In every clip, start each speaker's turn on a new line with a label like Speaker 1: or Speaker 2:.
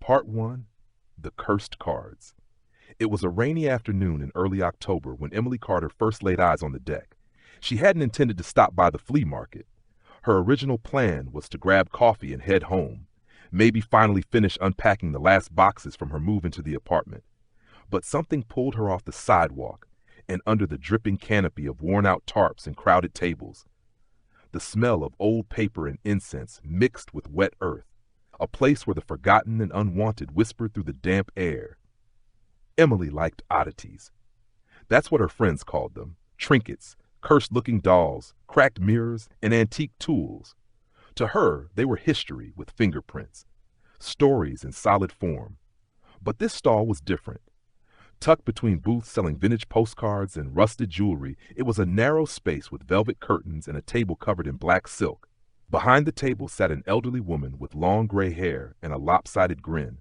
Speaker 1: Part 1. The Cursed Cards. It was a rainy afternoon in early October when Emily Carter first laid eyes on the deck. She hadn't intended to stop by the flea market. Her original plan was to grab coffee and head home, maybe finally finish unpacking the last boxes from her move into the apartment. But something pulled her off the sidewalk and under the dripping canopy of worn-out tarps and crowded tables. The smell of old paper and incense mixed with wet earth, a place where the forgotten and unwanted whispered through the damp air. Emily liked oddities. That's what her friends called them: trinkets, cursed-looking dolls, cracked mirrors, and antique tools. To her, they were history with fingerprints, stories in solid form. But this stall was different. Tucked between booths selling vintage postcards and rusted jewelry, it was a narrow space with velvet curtains and a table covered in black silk. Behind the table sat an elderly woman with long gray hair and a lopsided grin.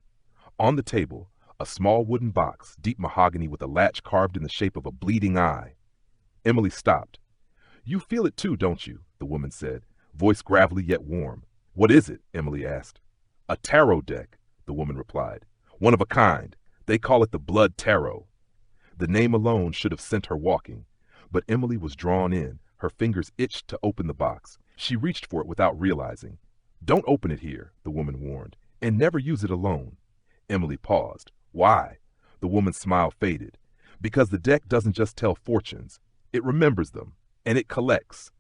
Speaker 1: On the table, a small wooden box, deep mahogany with a latch carved in the shape of a bleeding eye. Emily stopped. "You feel it too, don't you?" the woman said, voice gravelly yet warm. "What is it?" Emily asked. "A tarot deck," the woman replied. "One of a kind. They call it the Blood Tarot." The name alone should have sent her walking, but Emily was drawn in. Her fingers itched to open the box. She reached for it without realizing. "Don't open it here," the woman warned, "and never use it alone." Emily paused. "Why?" The woman's smile faded. "Because the deck doesn't just tell fortunes. It remembers them, and it collects."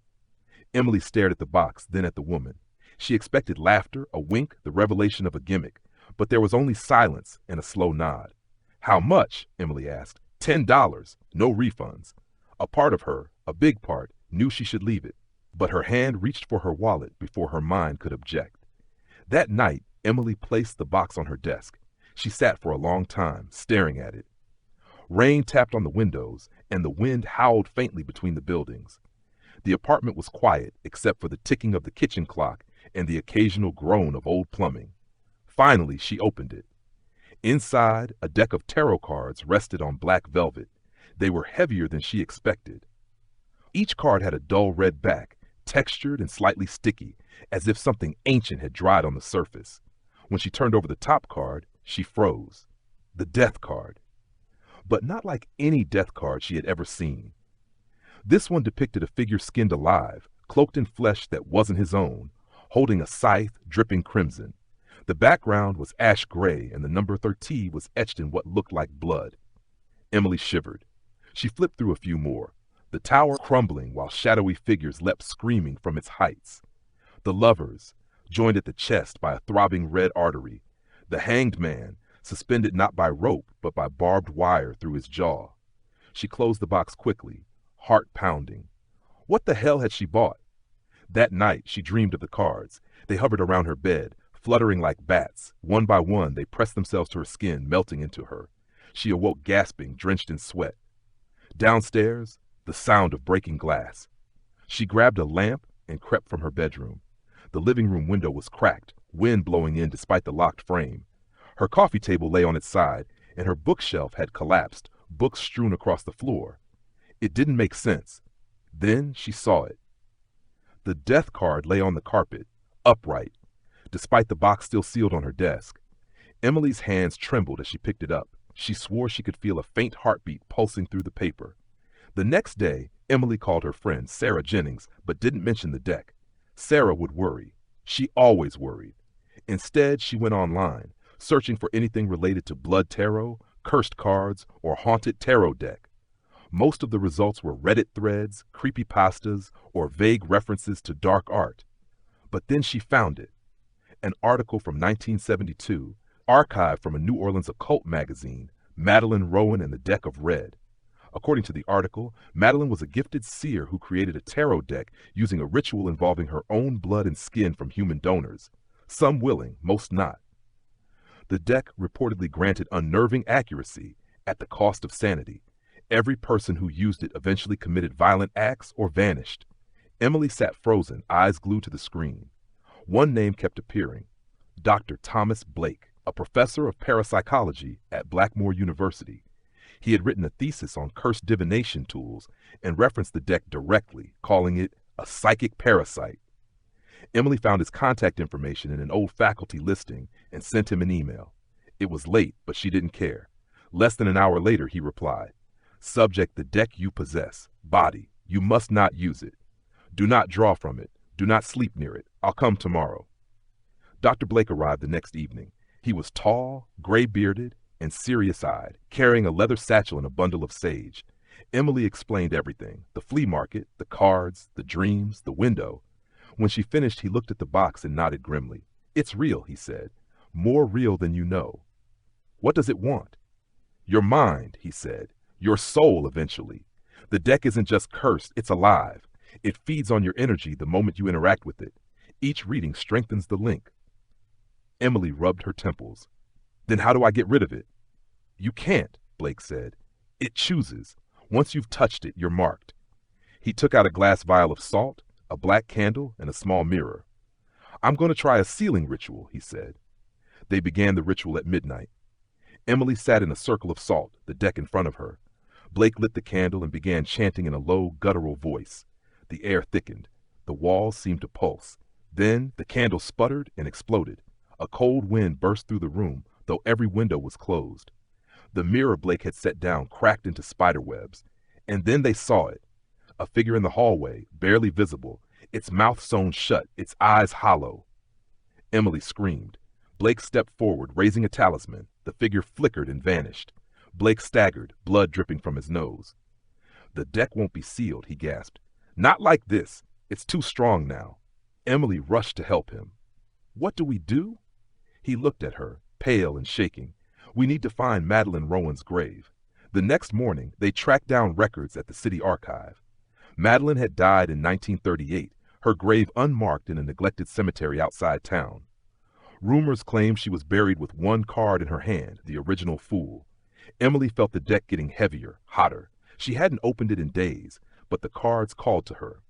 Speaker 1: Emily stared at the box, then at the woman. She expected laughter, a wink, the revelation of a gimmick, but there was only silence and a slow nod. "How much?" Emily asked. $10, no refunds." A part of her, a big part, knew she should leave it, but her hand reached for her wallet before her mind could object. That night, Emily placed the box on her desk. She sat for a long time, staring at it. Rain tapped on the windows, and the wind howled faintly between the buildings. The apartment was quiet, except for the ticking of the kitchen clock and the occasional groan of old plumbing. Finally, she opened it. Inside, a deck of tarot cards rested on black velvet. They were heavier than she expected. Each card had a dull red back, textured and slightly sticky, as if something ancient had dried on the surface. When she turned over the top card, she froze. The death card. But not like any death card she had ever seen. This one depicted a figure skinned alive, cloaked in flesh that wasn't his own, holding a scythe dripping crimson. The background was ash gray, and the number 13 was etched in what looked like blood. Emily shivered. She flipped through a few more, the tower crumbling while shadowy figures leapt screaming from its heights. The lovers, joined at the chest by a throbbing red artery. The hanged man, suspended not by rope but by barbed wire through his jaw. She closed the box quickly, heart pounding. What the hell had she bought? That night she dreamed of the cards. They hovered around her bed, fluttering like bats. One by one they pressed themselves to her skin, melting into her. She awoke gasping, drenched in sweat. Downstairs, the sound of breaking glass. She grabbed a lamp and crept from her bedroom. The living room window was cracked, wind blowing in despite the locked frame. Her coffee table lay on its side, and her bookshelf had collapsed, books strewn across the floor. It didn't make sense. Then she saw it. The death card lay on the carpet, upright, despite the box still sealed on her desk. Emily's hands trembled as she picked it up. She swore she could feel a faint heartbeat pulsing through the paper. The next day, Emily called her friend, Sarah Jennings, but didn't mention the deck. Sarah would worry. She always worried. Instead, she went online, searching for anything related to blood tarot, cursed cards, or haunted tarot deck. Most of the results were Reddit threads, creepypastas, or vague references to dark art. But then she found it. An article from 1972, archived from a New Orleans occult magazine, Madeline Rowan and the Deck of Red. According to the article, Madeline was a gifted seer who created a tarot deck using a ritual involving her own blood and skin from human donors, some willing, most not. The deck reportedly granted unnerving accuracy at the cost of sanity. Every person who used it eventually committed violent acts or vanished. Emily sat frozen, eyes glued to the screen. One name kept appearing: Dr. Thomas Blake, a professor of parapsychology at Blackmore University. He had written a thesis on cursed divination tools and referenced the deck directly, calling it a psychic parasite. Emily found his contact information in an old faculty listing and sent him an email. It was late, but she didn't care. Less than an hour later, he replied, "Subject, the deck you possess. Body, you must not use it. Do not draw from it. Do not sleep near it. I'll come tomorrow." Dr. Blake arrived the next evening. He was tall, gray-bearded, and serious-eyed, carrying a leather satchel and a bundle of sage. Emily explained everything: the flea market, the cards, the dreams, the window. When she finished, he looked at the box and nodded grimly. "It's real," he said. "More real than you know." "What does it want?" "Your mind," he said. "Your soul, eventually. The deck isn't just cursed, it's alive. It feeds on your energy the moment you interact with it. Each reading strengthens the link." Emily rubbed her temples. "Then how do I get rid of it?" "You can't," Blake said. "It chooses. Once you've touched it, you're marked." He took out a glass vial of salt, a black candle, and a small mirror. "I'm going to try a sealing ritual," he said. They began the ritual at midnight. Emily sat in a circle of salt, the deck in front of her. Blake lit the candle and began chanting in a low, guttural voice. The air thickened. The walls seemed to pulse. Then the candle sputtered and exploded. A cold wind burst through the room, though every window was closed. The mirror Blake had set down cracked into spider webs. And then they saw it. A figure in the hallway, barely visible, its mouth sewn shut, its eyes hollow. Emily screamed. Blake stepped forward, raising a talisman. The figure flickered and vanished. Blake staggered, blood dripping from his nose. "The deck won't be sealed," he gasped. "Not like this. It's too strong now." Emily rushed to help him. "What do we do?" He looked at her, pale and shaking. "We need to find Madeline Rowan's grave." The next morning, they tracked down records at the city archive. Madeline had died in 1938, her grave unmarked in a neglected cemetery outside town. Rumors claimed she was buried with one card in her hand, the original Fool. Emily felt the deck getting heavier, hotter. She hadn't opened it in days, but the cards called to her,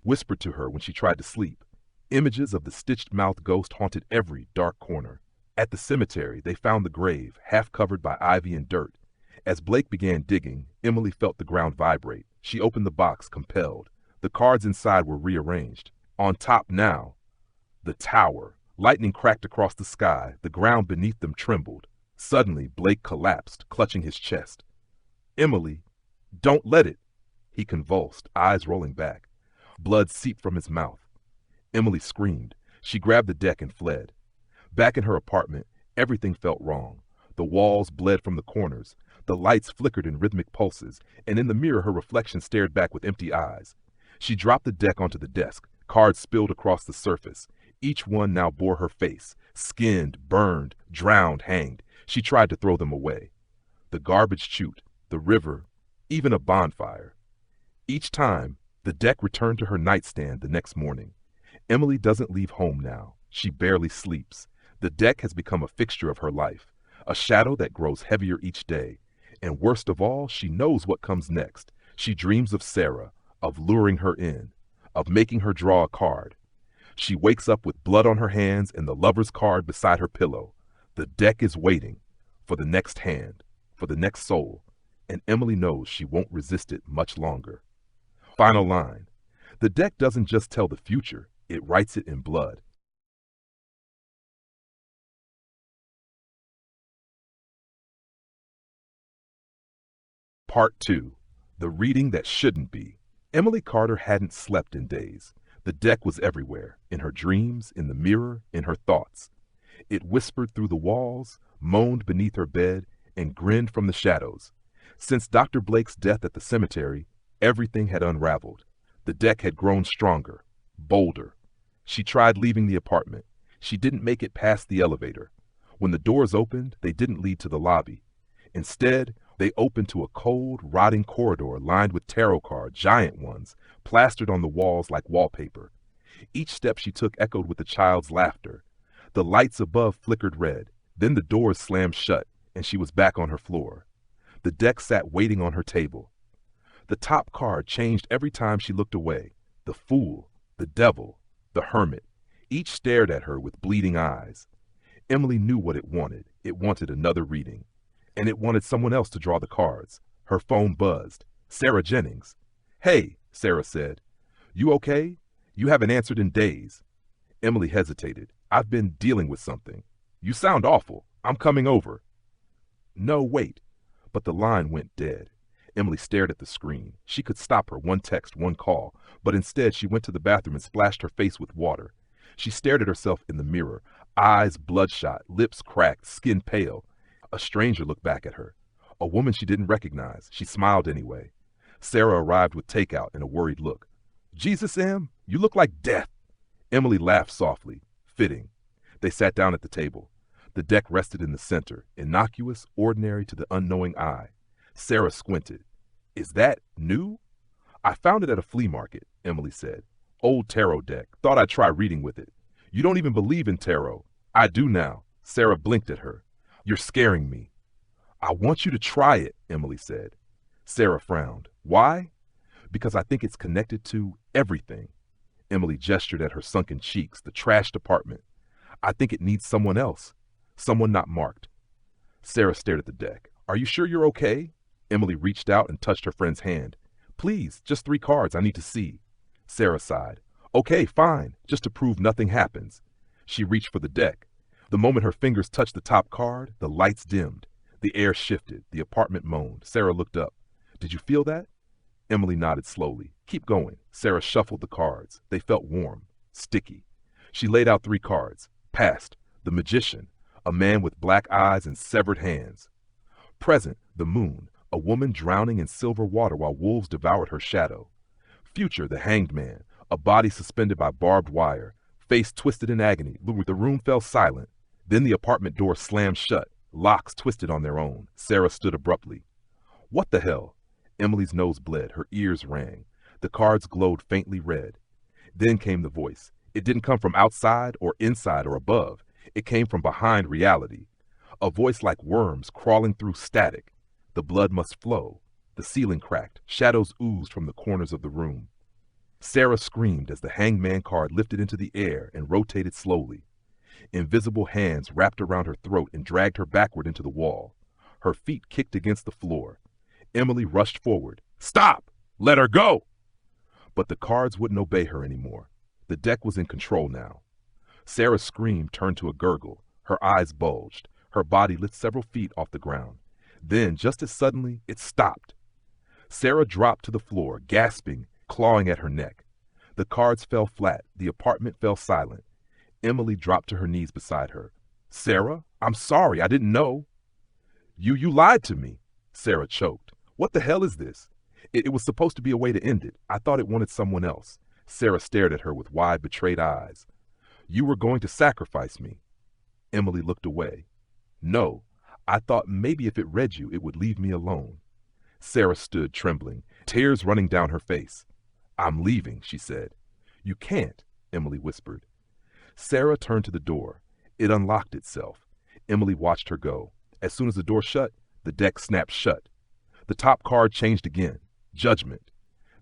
Speaker 1: whispered to her when she tried to sleep. Images of the stitched-mouthed ghost haunted every dark corner. At the cemetery, they found the grave, half covered by ivy and dirt. As Blake began digging, Emily felt the ground vibrate. She opened the box, compelled. The cards inside were rearranged. On top now, the tower. Lightning cracked across the sky. The ground beneath them trembled. Suddenly, Blake collapsed, clutching his chest. "Emily, don't let it!" He convulsed, eyes rolling back. Blood seeped from his mouth. Emily screamed. She grabbed the deck and fled. Back in her apartment, everything felt wrong. The walls bled from the corners. The lights flickered in rhythmic pulses, and in the mirror her reflection stared back with empty eyes. She dropped the deck onto the desk. Cards spilled across the surface. Each one now bore her face, skinned, burned, drowned, hanged. She tried to throw them away. The garbage chute, the river, even a bonfire. Each time, the deck returned to her nightstand the next morning. Emily doesn't leave home now. She barely sleeps. The deck has become a fixture of her life, a shadow that grows heavier each day. And worst of all, she knows what comes next. She dreams of Sarah, of luring her in, of making her draw a card. She wakes up with blood on her hands and the lover's card beside her pillow. The deck is waiting for the next hand, for the next soul, and Emily knows she won't resist it much longer. Final line. The deck doesn't just tell the future, it writes it in blood. Part 2. The Reading That Shouldn't Be. Emily Carter hadn't slept in days. The deck was everywhere, in her dreams, in the mirror, in her thoughts. It whispered through the walls, moaned beneath her bed, and grinned from the shadows. Since Dr. Blake's death at the cemetery, everything had unraveled. The deck had grown stronger, bolder. She tried leaving the apartment. She didn't make it past the elevator. When the doors opened, they didn't lead to the lobby. Instead, they opened to a cold, rotting corridor lined with tarot cards, giant ones, plastered on the walls like wallpaper. Each step she took echoed with the child's laughter. The lights above flickered red. Then the doors slammed shut, and she was back on her floor. The deck sat waiting on her table. The top card changed every time she looked away. The Fool, the Devil, the Hermit. Each stared at her with bleeding eyes. Emily knew what it wanted. It wanted another reading. And it wanted someone else to draw the cards. Her phone buzzed. Sarah Jennings. "Hey," Sarah said. "You okay? You haven't answered in days." Emily hesitated. "I've been dealing with something." "You sound awful." I'm coming over. No, wait. But the line went dead. Emily stared at the screen. She could stop her, one text, one call, but instead she went to the bathroom and splashed her face with water. She stared at herself in the mirror, eyes bloodshot, lips cracked, skin pale. A stranger looked back at her. A woman she didn't recognize. She smiled anyway. Sarah arrived with takeout and a worried look. Jesus, Em, you look like death. Emily laughed softly. Fitting. They sat down at the table. The deck rested in the center, innocuous, ordinary to the unknowing eye. Sarah squinted. Is that new? I found it at a flea market, Emily said. Old tarot deck. Thought I'd try reading with it. You don't even believe in tarot. I do now. Sarah blinked at her. You're scaring me. I want you to try it, Emily said. Sarah frowned. Why? Because I think it's connected to everything. Emily gestured at her sunken cheeks, the trashed apartment. I think it needs someone else. Someone not marked. Sarah stared at the deck. Are you sure you're okay? Emily reached out and touched her friend's hand. Please, just 3 cards I need to see. Sarah sighed. Okay, fine, just to prove nothing happens. She reached for the deck. The moment her fingers touched the top card, the lights dimmed. The air shifted. The apartment moaned. Sarah looked up. Did you feel that? Emily nodded slowly. Keep going. Sarah shuffled the cards. They felt warm, sticky. She laid out 3 cards. Past, the magician, a man with black eyes and severed hands. Present, the moon, a woman drowning in silver water while wolves devoured her shadow. Future, the hanged man, a body suspended by barbed wire, face twisted in agony. The room fell silent. Then the apartment door slammed shut, locks twisted on their own. Sarah stood abruptly. What the hell? Emily's nose bled, her ears rang. The cards glowed faintly red. Then came the voice. It didn't come from outside or inside or above. It came from behind reality. A voice like worms crawling through static. The blood must flow. The ceiling cracked. Shadows oozed from the corners of the room. Sarah screamed as the hangman card lifted into the air and rotated slowly. Invisible hands wrapped around her throat and dragged her backward into the wall. Her feet kicked against the floor. Emily rushed forward. Stop! Let her go! But the cards wouldn't obey her anymore. The deck was in control now. Sarah's scream turned to a gurgle. Her eyes bulged. Her body lit several feet off the ground. Then, just as suddenly, it stopped. Sarah dropped to the floor, gasping, clawing at her neck. The cards fell flat. The apartment fell silent. Emily dropped to her knees beside her. Sarah, I'm sorry. I didn't know. You lied to me. Sarah choked. What the hell is this? It was supposed to be a way to end it. I thought it wanted someone else. Sarah stared at her with wide, betrayed eyes. You were going to sacrifice me. Emily looked away. No, I thought maybe if it read you, it would leave me alone. Sarah stood trembling, tears running down her face. I'm leaving, she said. You can't, Emily whispered. Sarah turned to the door. It unlocked itself. Emily watched her go. As soon as the door shut, the deck snapped shut. The top card changed again. Judgment.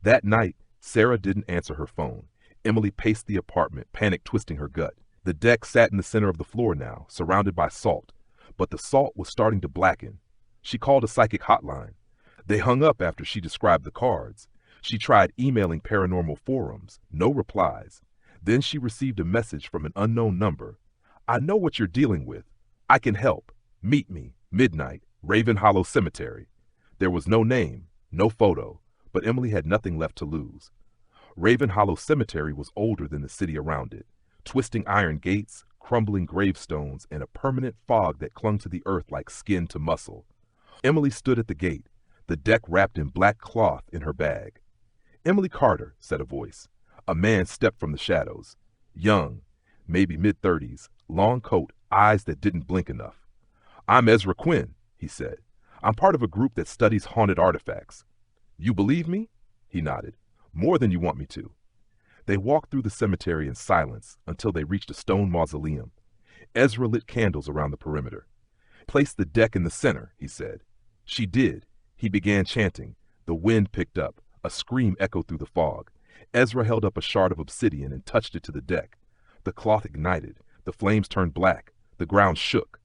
Speaker 1: That night, Sarah didn't answer her phone. Emily paced the apartment, panic twisting her gut. The deck sat in the center of the floor now, surrounded by salt. But the salt was starting to blacken. She called a psychic hotline. They hung up after she described the cards. She tried emailing paranormal forums. No replies. Then she received a message from an unknown number. I know what you're dealing with. I can help. Meet me, midnight, Raven Hollow Cemetery. There was no name, no photo, but Emily had nothing left to lose. Raven Hollow Cemetery was older than the city around it. Twisting iron gates, crumbling gravestones, and a permanent fog that clung to the earth like skin to muscle. Emily stood at the gate, the deck wrapped in black cloth in her bag. Emily Carter, said a voice. A man stepped from the shadows. Young, maybe mid-30s, long coat, eyes that didn't blink enough. I'm Ezra Quinn, he said. I'm part of a group that studies haunted artifacts. You believe me? He nodded. More than you want me to. They walked through the cemetery in silence until they reached a stone mausoleum. Ezra lit candles around the perimeter. Place the deck in the center, he said. She did. He began chanting. The wind picked up. A scream echoed through the fog. Ezra held up a shard of obsidian and touched it to the deck. The cloth ignited. The flames turned black. The ground shook.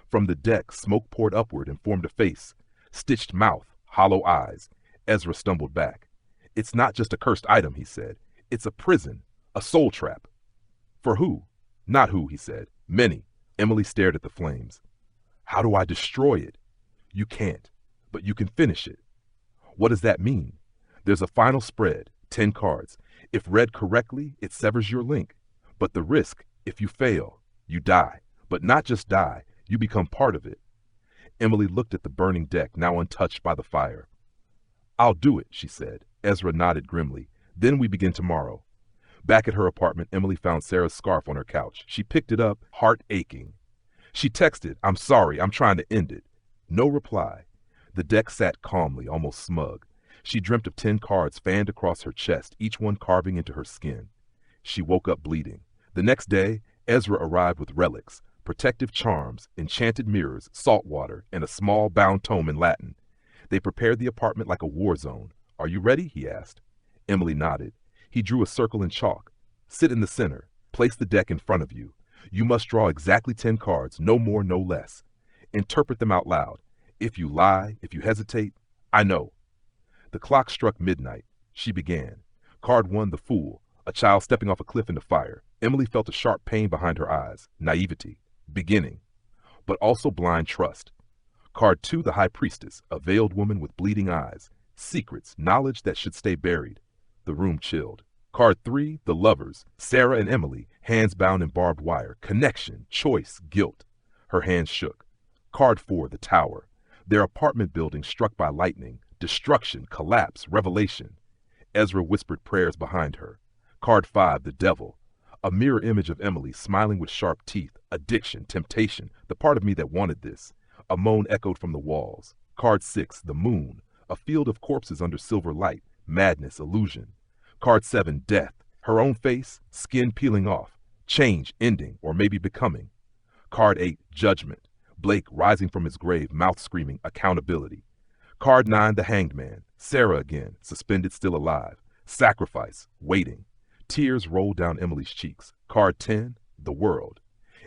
Speaker 1: From the deck, smoke poured upward and formed a face. Stitched mouth, hollow eyes. Ezra stumbled back. It's not just a cursed item, he said. It's a prison, a soul trap. For who? Not who, he said. Many. Emily stared at the flames. How do I destroy it? You can't, but you can finish it. What does that mean? There's a final spread, 10 cards. If read correctly, it severs your link. But the risk, if you fail, you die. But not just die, you become part of it. Emily looked at the burning deck, now untouched by the fire. I'll do it, she said. Ezra nodded grimly. Then we begin tomorrow. Back at her apartment, Emily found Sarah's scarf on her couch. She picked it up, heart aching. She texted, I'm sorry, I'm trying to end it. No reply. The deck sat calmly, almost smug. She dreamt of 10 cards fanned across her chest, each one carving into her skin. She woke up bleeding. The next day, Ezra arrived with relics, protective charms, enchanted mirrors, salt water, and a small bound tome in Latin. They prepared the apartment like a war zone. Are you ready? He asked. Emily nodded. He drew a circle in chalk. Sit in the center. Place the deck in front of you. You must draw exactly 10 cards, no more, no less. Interpret them out loud. If you lie, if you hesitate, I know. The clock struck midnight. She began. Card 1, the Fool, a child stepping off a cliff into fire. Emily felt a sharp pain behind her eyes. Naivety. Beginning. But also blind trust. Card 2, the High Priestess, a veiled woman with bleeding eyes. Secrets, knowledge that should stay buried. The room chilled. Card 3, the Lovers, Sarah and Emily, hands bound in barbed wire. Connection, choice, guilt. Her hands shook. Card 4, the Tower, their apartment building struck by lightning. Destruction, collapse, revelation. Ezra whispered prayers behind her. Card 5, the Devil, a mirror image of Emily smiling with sharp teeth. Addiction, temptation, the part of me that wanted this. A moan echoed from the walls. Card 6, the Moon, a field of corpses under silver light. Madness, illusion. Card 7, Death, her own face, skin peeling off. Change, ending, or maybe becoming. Card 8, Judgment, Blake rising from his grave, mouth screaming, accountability. Card 9, the Hanged Man, Sarah again, suspended, still alive. Sacrifice, waiting. Tears rolled down Emily's cheeks. Card 10, the World.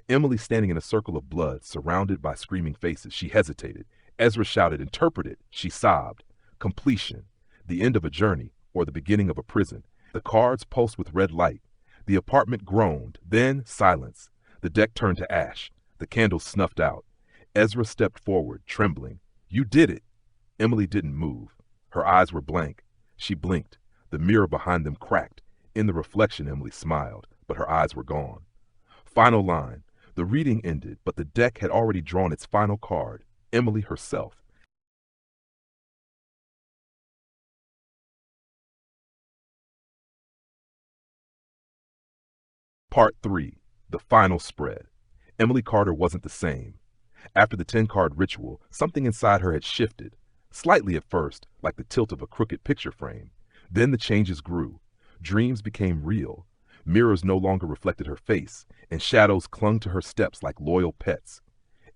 Speaker 1: Emily standing in a circle of blood, surrounded by screaming faces. She hesitated. Ezra shouted, interpret it. She sobbed. Completion, the end of a journey, or the beginning of a prison. The cards pulsed with red light. The apartment groaned. Then silence. The deck turned to ash. The candles snuffed out. Ezra stepped forward, trembling. You did it. Emily didn't move. Her eyes were blank. She blinked. The mirror behind them cracked. In the reflection, Emily smiled, but her eyes were gone. Final line. The reading ended, but the deck had already drawn its final card. Emily herself. Part 3. The Final Spread. Emily Carter wasn't the same. After the 10-card ritual, something inside her had shifted. Slightly at first, like the tilt of a crooked picture frame. Then the changes grew. Dreams became real. Mirrors no longer reflected her face, and shadows clung to her steps like loyal pets.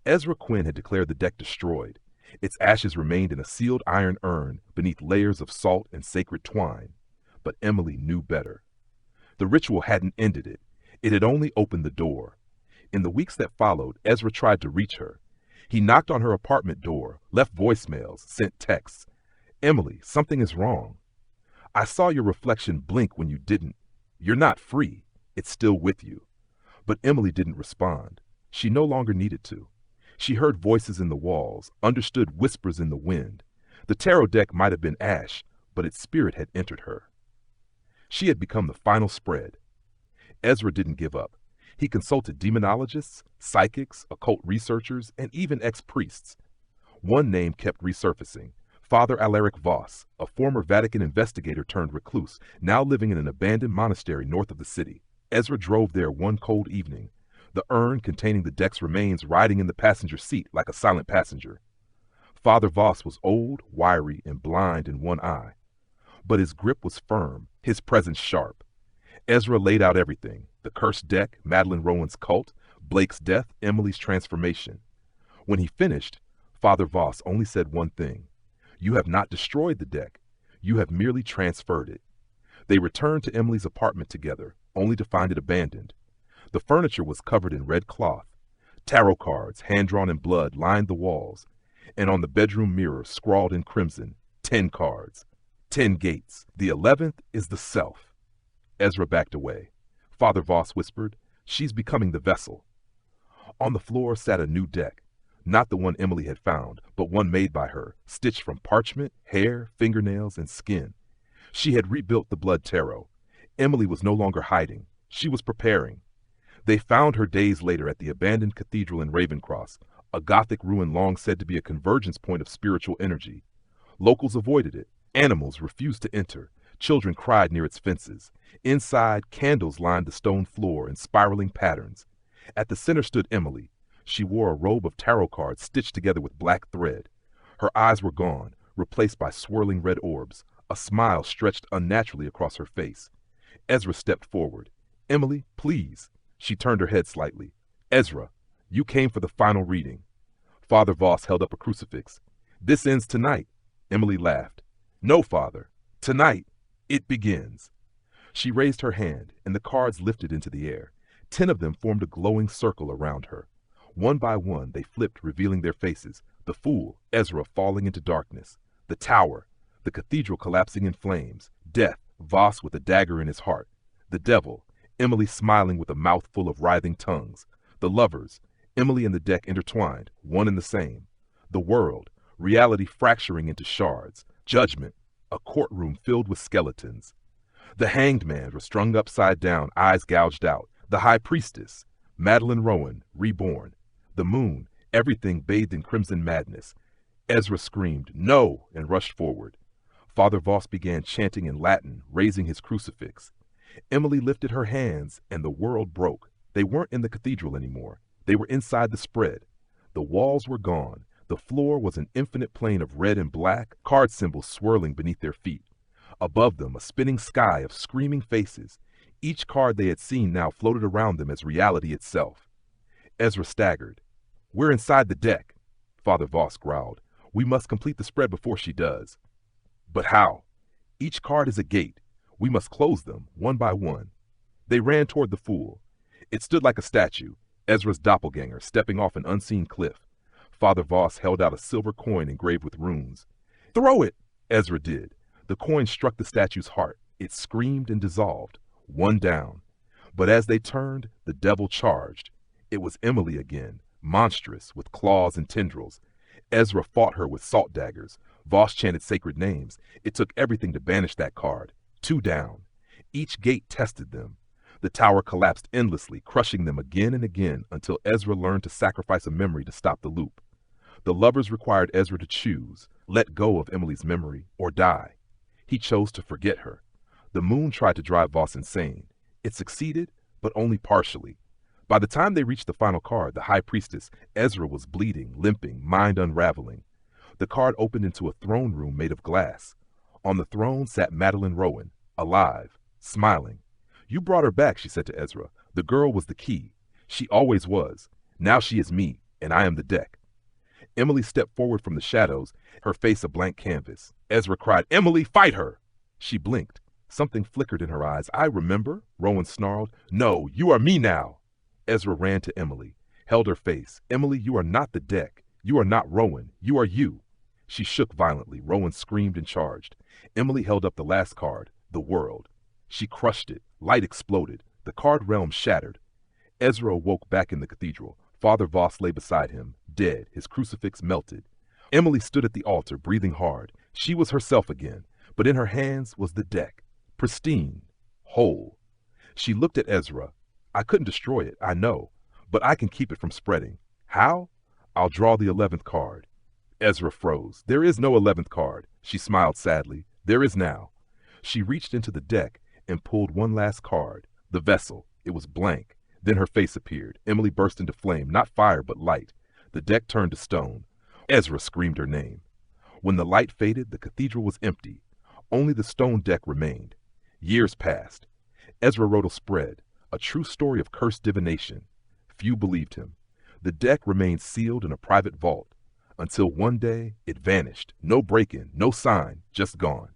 Speaker 1: Ezra Quinn had declared the deck destroyed. Its ashes remained in a sealed iron urn beneath layers of salt and sacred twine. But Emily knew better. The ritual hadn't ended it. It had only opened the door. In the weeks that followed, Ezra tried to reach her. He knocked on her apartment door, left voicemails, sent texts. Emily, something is wrong. I saw your reflection blink when you didn't. You're not free. It's still with you. But Emily didn't respond. She no longer needed to. She heard voices in the walls, understood whispers in the wind. The tarot deck might have been ash, but its spirit had entered her. She had become the final spread. Ezra didn't give up. He consulted demonologists, psychics, occult researchers, and even ex-priests. One name kept resurfacing. Father Alaric Voss, a former Vatican investigator turned recluse, now living in an abandoned monastery north of the city. Ezra drove there one cold evening, the urn containing the deck's remains riding in the passenger seat like a silent passenger. Father Voss was old, wiry, and blind in one eye. But his grip was firm, his presence sharp. Ezra laid out everything: the cursed deck, Madeline Rowan's cult, Blake's death, Emily's transformation. When he finished, Father Voss only said one thing: you have not destroyed the deck. You have merely transferred it. They returned to Emily's apartment together, only to find it abandoned. The furniture was covered in red cloth. Tarot cards, hand-drawn in blood, lined the walls, and on the bedroom mirror, scrawled in crimson, 10 cards, 10 gates. The 11th is the self. Ezra backed away. Father Voss whispered, she's becoming the vessel. On the floor sat a new deck. Not the one Emily had found, but one made by her, stitched from parchment, hair, fingernails, and skin. She had rebuilt the blood tarot. Emily was no longer hiding. She was preparing. They found her days later at the abandoned cathedral in Ravencross, a Gothic ruin long said to be a convergence point of spiritual energy. Locals avoided it. Animals refused to enter. Children cried near its fences. Inside, candles lined the stone floor in spiraling patterns. At the center stood Emily. She wore a robe of tarot cards stitched together with black thread. Her eyes were gone, replaced by swirling red orbs. A smile stretched unnaturally across her face. Ezra stepped forward. "Emily, please." She turned her head slightly. "Ezra, you came for the final reading." Father Voss held up a crucifix. "This ends tonight." Emily laughed. "No, Father. Tonight, it begins." She raised her hand, and the cards lifted into the air. 10 of them formed a glowing circle around her. One by one, they flipped, revealing their faces. The Fool, Ezra falling into darkness. The Tower, the cathedral collapsing in flames. Death, Voss with a dagger in his heart. The Devil, Emily smiling with a mouth full of writhing tongues. The Lovers, Emily and the deck intertwined, one and the same. The World, reality fracturing into shards. Judgment, a courtroom filled with skeletons. The Hanged Man was strung upside down, eyes gouged out. The High Priestess, Madeline Rowan, reborn. The Moon, everything bathed in crimson madness. Ezra screamed, "No!" and rushed forward. Father Voss began chanting in Latin, raising his crucifix. Emily lifted her hands, and the world broke. They weren't in the cathedral anymore. They were inside the spread. The walls were gone. The floor was an infinite plane of red and black, card symbols swirling beneath their feet. Above them, a spinning sky of screaming faces. Each card they had seen now floated around them as reality itself. Ezra staggered. "We're inside the deck," Father Voss growled. "We must complete the spread before she does." "But how?" "Each card is a gate. We must close them, one by one." They ran toward the Fool. It stood like a statue, Ezra's doppelganger, stepping off an unseen cliff. Father Voss held out a silver coin engraved with runes. "Throw it!" Ezra did. The coin struck the statue's heart. It screamed and dissolved. One down. But as they turned, the devil charged. It was Emily again, monstrous, with claws and tendrils. Ezra fought her with salt daggers. Voss chanted sacred names. It took everything to banish that card. 2 down. Each gate tested them. The tower collapsed endlessly, crushing them again and again until Ezra learned to sacrifice a memory to stop the loop. The Lovers required Ezra to choose, let go of Emily's memory, or die. He chose to forget her. The Moon tried to drive Voss insane. It succeeded, but only partially. By the time they reached the final card, the High Priestess, Ezra was bleeding, limping, mind unraveling. The card opened into a throne room made of glass. On the throne sat Madeline Rowan, alive, smiling. "You brought her back," she said to Ezra. "The girl was the key. She always was. Now she is me, and I am the deck." Emily stepped forward from the shadows, her face a blank canvas. Ezra cried, "Emily, fight her!" She blinked. Something flickered in her eyes. "I remember," Rowan snarled. "No, you are me now." Ezra ran to Emily, held her face. "Emily, you are not the deck. You are not Rowan. You are you." She shook violently. Rowan screamed and charged. Emily held up the last card, the World. She crushed it. Light exploded. The card realm shattered. Ezra awoke back in the cathedral. Father Voss lay beside him, dead, his crucifix melted. Emily stood at the altar, breathing hard. She was herself again, but in her hands was the deck, pristine, whole. She looked at Ezra. "I couldn't destroy it, I know, but I can keep it from spreading. How? I'll draw the 11th card." Ezra froze. "There is no 11th card." She smiled sadly. "There is now." She reached into the deck and pulled one last card, the vessel. It was blank. Then her face appeared. Emily burst into flame, not fire, but light. The deck turned to stone. Ezra screamed her name. When the light faded, the cathedral was empty. Only the stone deck remained. Years passed. Ezra wrote a spread, a true story of cursed divination. Few believed him. The deck remained sealed in a private vault, until one day it vanished. No break-in, no sign, just gone.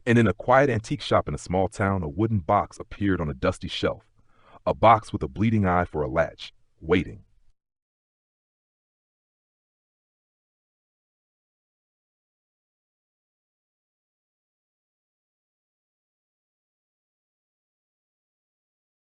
Speaker 1: And in a quiet antique shop in a small town, a wooden box appeared on a dusty shelf. A box with a bleeding eye for a latch, waiting.